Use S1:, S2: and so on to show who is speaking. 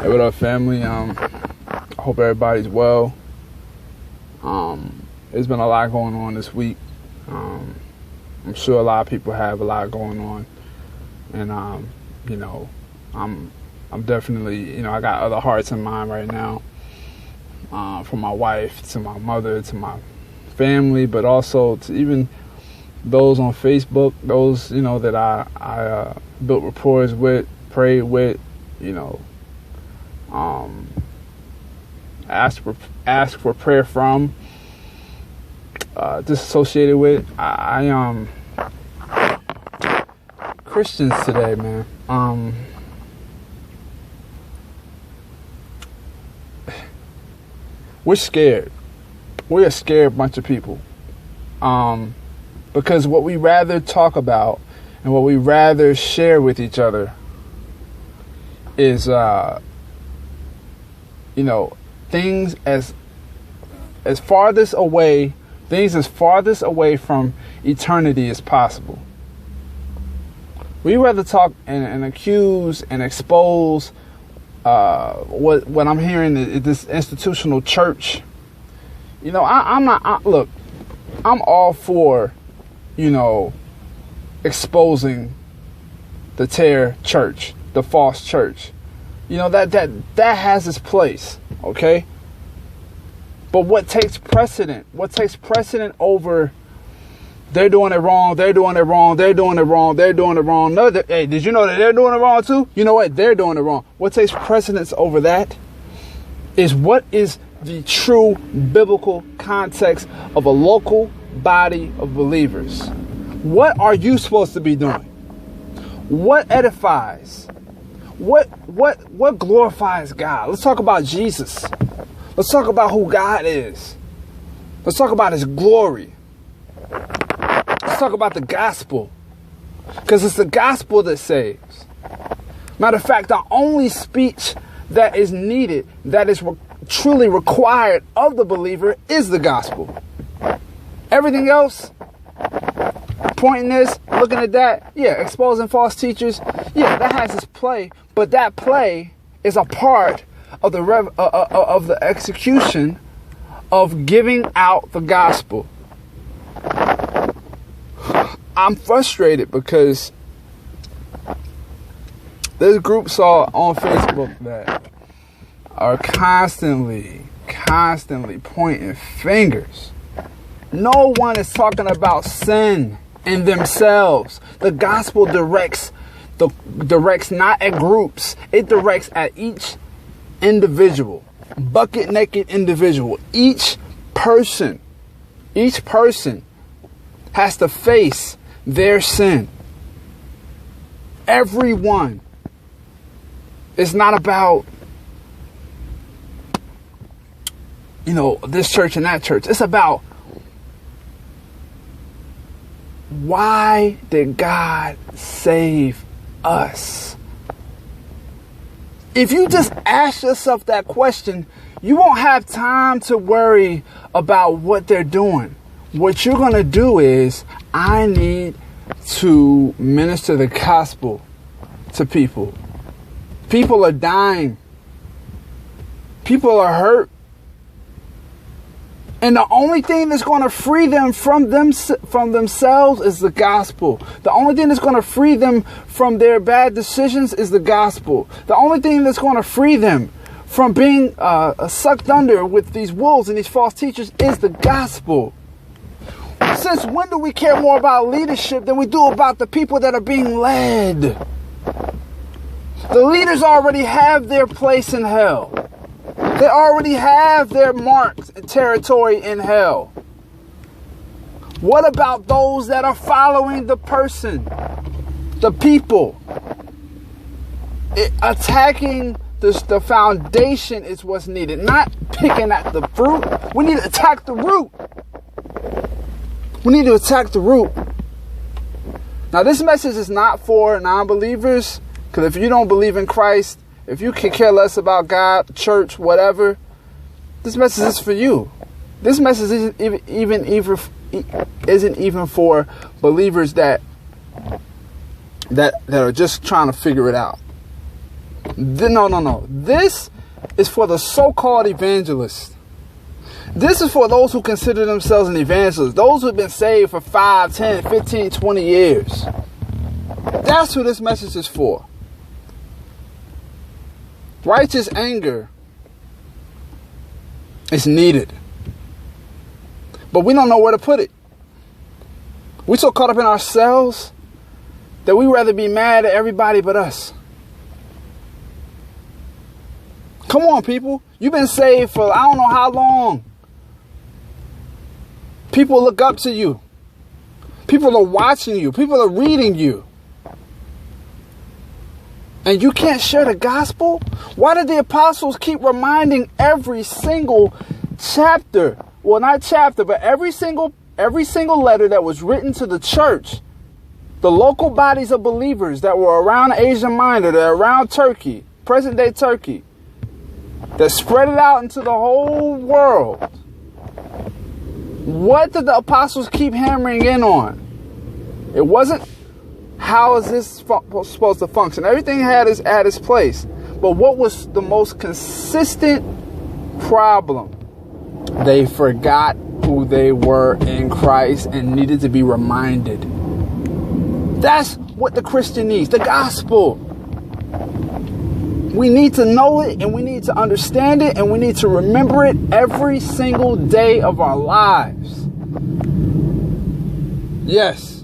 S1: Hey, what up, family? I hope everybody's well. There's been a lot going on this week. I'm sure a lot of people have a lot going on, and I'm definitely, I got other hearts in mind right now. From my wife to my mother to my family, but also to even those on Facebook, those that I built rapport with, prayed with, ask for prayer from, disassociated with. I Christians today, man. We're scared. We're a scared bunch of people. Because what we rather talk about and what we rather share with each other is, things as farthest away from eternity as possible. We rather talk and accuse and expose what I'm hearing is this institutional church. I'm all for, exposing the tear church, the false church. That has its place, okay? But what takes precedent over they're doing it wrong, they're doing it wrong, they're doing it wrong, they're doing it wrong. No, hey, did you know that they're doing it wrong too? You know what? They're doing it wrong. What takes precedence over that is what is the true biblical context of a local body of believers. What are you supposed to be doing? What edifies? What glorifies God? Let's talk about Jesus. Let's talk about who God is. Let's talk about his glory. Let's talk about the gospel. Because it's the gospel that saves. Matter of fact, the only speech that is needed, that is truly required of the believer, is the gospel. Everything else, pointing this, looking at that, exposing false teachers, that has its play, but that play is a part of the execution of giving out the gospel. I'm frustrated because there's groups on Facebook that are constantly pointing fingers. No one is talking about sin in themselves. The gospel directs not at groups. It directs at each individual, bucket naked individual. Each person has to face their sin. Everyone. It's not about, this church and that church. It's about, why did God save us? If you just ask yourself that question, you won't have time to worry about what they're doing. What you're going to do is, I need to minister the gospel to people. People are dying. People are hurt. And the only thing that's going to free them from themselves is the gospel. The only thing that's going to free them from their bad decisions is the gospel. The only thing that's going to free them from being sucked under with these wolves and these false teachers is the gospel. Since when do we care more about leadership than we do about the people that are being led? The leaders already have their place in hell. They already have their marks and territory in hell. What about those that are following the person, the people? Attacking the foundation is what's needed, not picking at the fruit. We need to attack the root. We need to attack the root. Now, this message is not for non-believers, because if you don't believe in Christ, if you can care less about God, church, whatever, this message is for you. This message isn't even for believers that are just trying to figure it out. No. This is for the so-called evangelists. This is for those who consider themselves an evangelist. Those who have been saved for 5, 10, 15, 20 years. That's who this message is for. Righteous anger is needed. But we don't know where to put it. We're so caught up in ourselves that we'd rather be mad at everybody but us. Come on, people. You've been saved for I don't know how long. People look up to you. People are watching you. People are reading you. And you can't share the gospel? Why did the apostles keep reminding every single chapter? Well, not chapter, but every single letter that was written to the church, the local bodies of believers that were around Asia Minor, that are around Turkey, present day Turkey, that spread it out into the whole world. What did the apostles keep hammering in on? It wasn't how is this supposed to function. Everything had its place. But what was the most consistent problem? They forgot who they were in Christ and needed to be reminded. That's what the Christian needs, the gospel. We need to know it, and we need to understand it, and we need to remember it every single day of our lives. Yes.